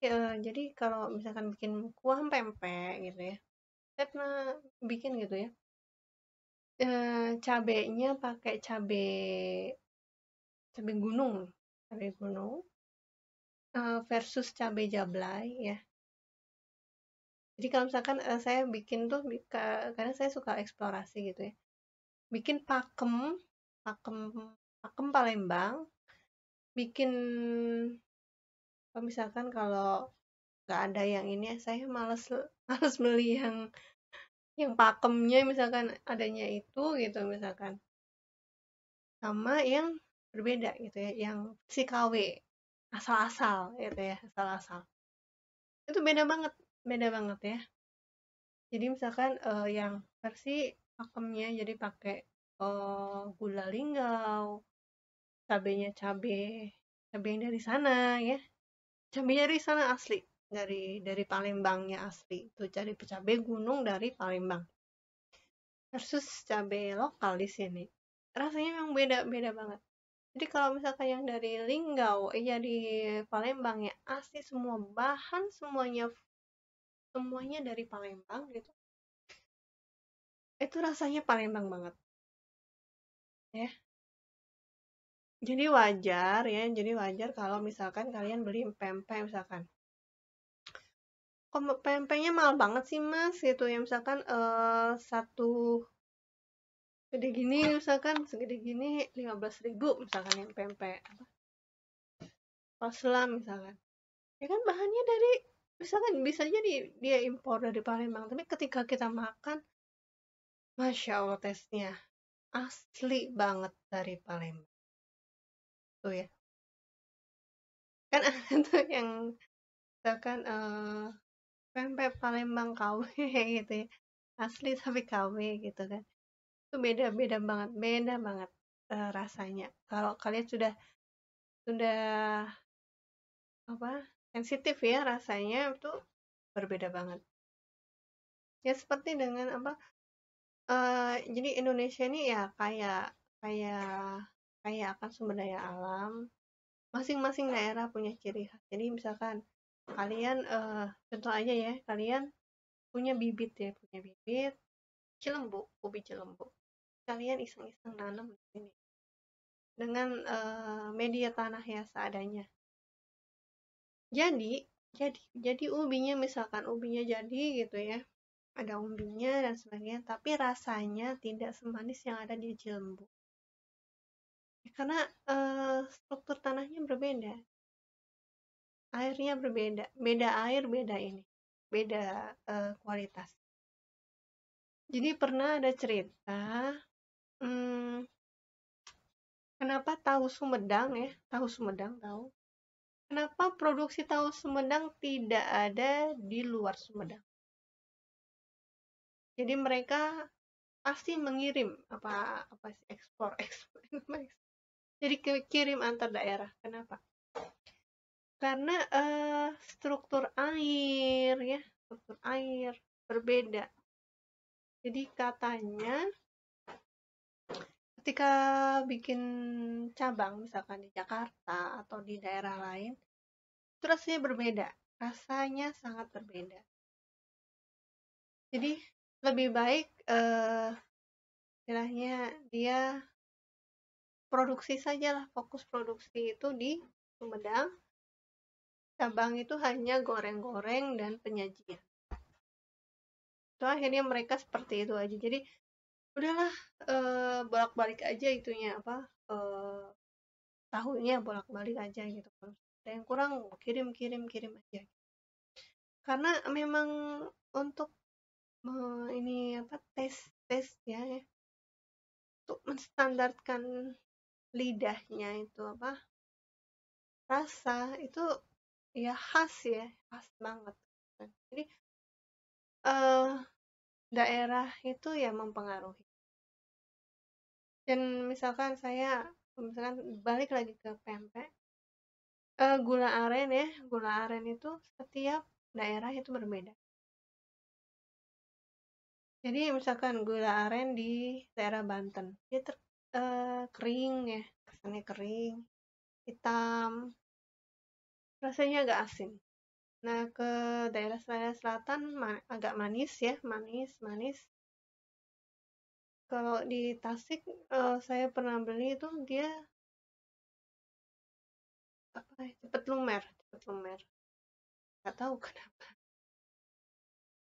jadi kalau misalkan bikin kuah pempek gitu ya, saya pernah bikin gitu ya, cabenya pakai cabe cabe gunung cabe gunung, versus cabe jablay ya. Jadi kalau misalkan, saya bikin tuh kadang saya suka eksplorasi gitu ya, bikin pakem pakem pakem Palembang, bikin kalau misalkan kalau nggak ada yang ini, saya males males beli yang pakemnya, misalkan adanya itu gitu misalkan, sama yang berbeda gitu ya, yang si KW, asal-asal gitu ya, asal-asal. Itu beda banget ya. Jadi misalkan, yang versi pakemnya jadi pakai, gula linggau, cabenya cabe yang dari sana ya, cabenya dari sana asli, dari Palembangnya asli, itu cari cabe gunung dari Palembang, versus cabe lokal di sini. Rasanya memang beda banget. Jadi kalau misalkan yang dari Linggau, iya di Palembang ya, asli semua bahan semuanya semuanya dari Palembang gitu. Itu rasanya Palembang banget ya. Jadi wajar kalau misalkan kalian beli pempek misalkan. Kok pempeknya mahal banget sih Mas gitu ya, misalkan satu gede gini, misalkan segede gini 15.000 misalkan yang pempek apa? Paslam misalkan. Ya kan bahannya dari misalkan bisa jadi dia impor dari Palembang, tapi ketika kita makan, Masya Allah tesnya asli banget dari Palembang tuh ya. Kan ada tuh yang misalkan pempek Palembang KW gitu ya, asli tapi KW gitu kan. Itu beda banget rasanya. Kalau kalian sudah apa sensitif ya rasanya, itu berbeda banget. Ya seperti dengan apa, jadi Indonesia ini ya kayak kayak kayak akan sumber daya alam. Masing-masing daerah punya ciri khas. Jadi misalkan kalian, contoh aja ya, kalian punya bibit ya, punya bibit Cilembu, ubi Cilembu. Kalian iseng-iseng nanam di sini dengan media tanah ya seadanya. Jadi, jadi ubinya, misalkan ubinya jadi gitu ya, ada umbinya dan sebagainya, tapi rasanya tidak semanis yang ada di Cilembu. Ya, karena struktur tanahnya berbeda, airnya berbeda, beda air, beda ini, beda kualitas. Jadi pernah ada cerita, hmm, kenapa tahu Sumedang ya, tahu Sumedang tahu? Kenapa produksi tahu Sumedang tidak ada di luar Sumedang? Jadi mereka pasti mengirim apa apa sih, ekspor jadi kirim antar daerah. Kenapa? Karena struktur air ya, struktur air berbeda. Jadi katanya ketika bikin cabang misalkan di Jakarta atau di daerah lain, itu rasanya berbeda, rasanya sangat berbeda. Jadi lebih baik istilahnya dia produksi sajalah, fokus produksi itu di Sumedang, cabang itu hanya goreng-goreng dan penyajian. Itu akhirnya mereka seperti itu aja. Jadi udahlah, bolak-balik aja itunya apa, tahunya bolak-balik aja gitu. Kalau ada yang kurang kirim aja. Karena memang untuk ini apa, tes ya, untuk menstandarkan lidahnya itu apa, rasa itu ya khas ya, khas banget. Jadi eh, daerah itu ya mempengaruhi. Dan misalkan balik lagi ke pempek, gula aren ya, gula aren itu setiap daerah itu berbeda. Jadi misalkan gula aren di daerah Banten, dia kering ya, kesannya kering, hitam, rasanya agak asin. Nah, ke daerah selatan agak manis ya, manis. Kalau di Tasik, saya pernah beli itu dia apa ya, cepet lumer. Nggak tahu kenapa.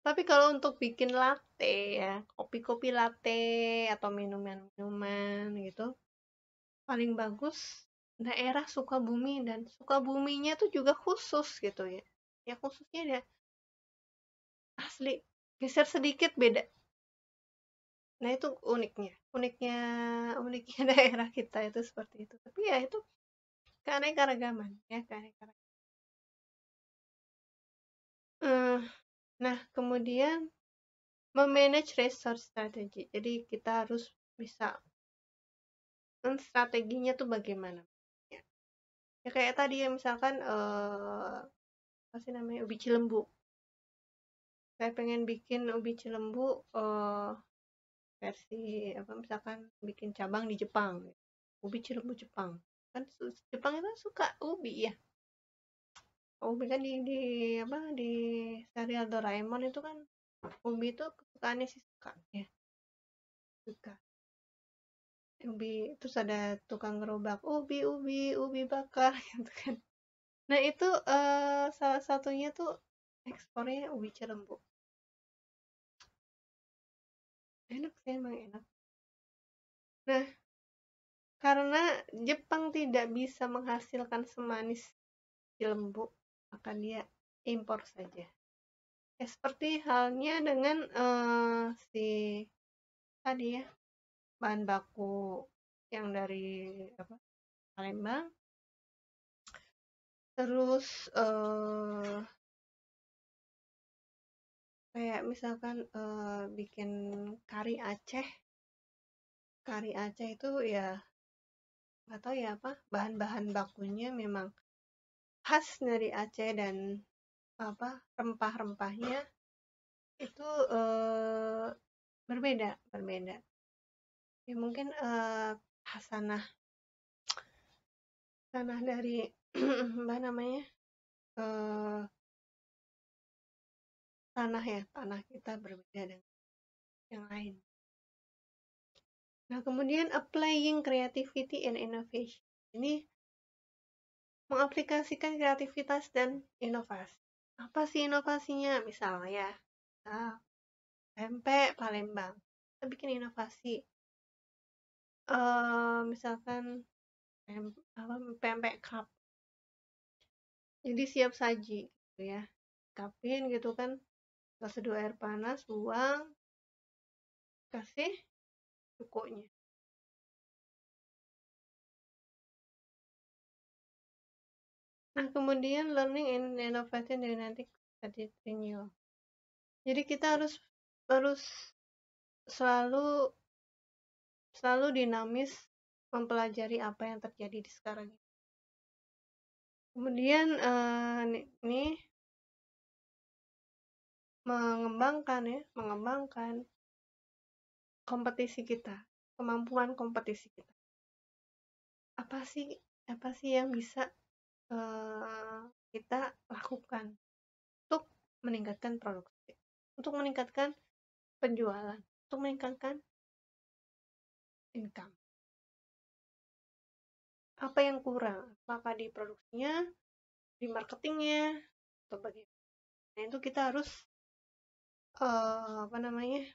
Tapi kalau untuk bikin latte ya, kopi-kopi latte atau minuman-minuman gitu, paling bagus daerah Sukabumi, dan Sukabuminya tuh juga khusus gitu ya. Ya khususnya dia asli geser sedikit beda. Nah, itu uniknya. Uniknya daerah kita itu seperti itu. Tapi ya itu keanekaragaman ya, keanekaragaman. Eh, nah, kemudian memanage resource strategy. Jadi kita harus bisa strateginya tuh bagaimana. Ya, ya kayak tadi ya, misalkan apa sih namanya, ubi cilembu. Saya pengen bikin ubi cilembu versi apa, misalkan bikin cabang di Jepang. Ubi cilembu Jepang. Kan Jepang itu suka ubi ya. Ubi kan di apa, di serial Doraemon itu kan ubi itu kesukaannya sih, suka ya, suka ubi. Terus ada tukang gerobak ubi bakar gitu kan. Nah, itu salah satunya tuh ekspornya ubi cilembu. Enak sih, emang enak. Nah, karena Jepang tidak bisa menghasilkan semanis cilembu, maka dia impor saja. Ya, seperti halnya dengan si tadi ya, bahan baku yang dari apa, Palembang. Terus kayak misalkan bikin kari Aceh. Kari Aceh itu ya nggak tahu ya apa, bahan-bahan bakunya memang khas dari Aceh, dan apa, rempah-rempahnya itu berbeda. Ya mungkin khasanah tanah dari apa namanya, eh, tanah kita berbeda dengan yang lain. Nah, kemudian applying creativity and innovation. Ini mengaplikasikan kreativitas dan inovasi. Apa sih inovasinya? Misalnya, pempek Palembang. Kita bikin inovasi. Misalkan pempek cup. Jadi siap saji gitu ya. Kapin gitu kan. Kita seduh air panas, buang, kasih cukonya. Nah, kemudian learning and innovating genetic renewal. Jadi kita harus selalu dinamis mempelajari apa yang terjadi di sekarang. Kemudian ini mengembangkan kompetisi kita, kemampuan kompetisi kita. Apa sih yang bisa kita lakukan untuk meningkatkan produksi, untuk meningkatkan penjualan, untuk meningkatkan income. Apa yang kurang? Apakah di produksinya, di marketingnya, atau bagaimana? Nah, itu kita harus apa namanya,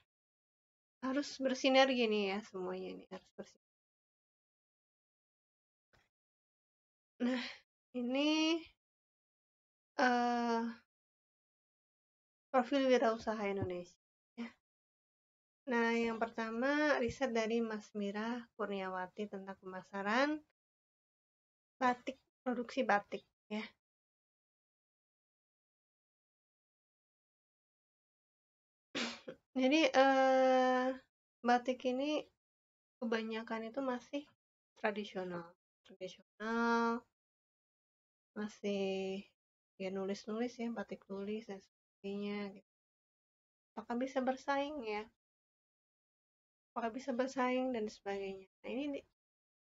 harus bersinergi nih ya, semuanya nih harus bersinergi. Nah, ini profil wirausaha Indonesia ya. Nah, yang pertama riset dari Mas Mira Kurniawati tentang pemasaran batik, produksi batik ya. Jadi batik ini kebanyakan itu masih tradisional, masih ya nulis ya, batik tulis dan sebagainya gitu. Apakah bisa bersaing ya? Apakah bisa bersaing dan sebagainya. Nah, ini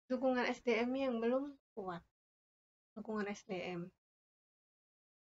dukungan SDM yang belum kuat. Dukungan SDM.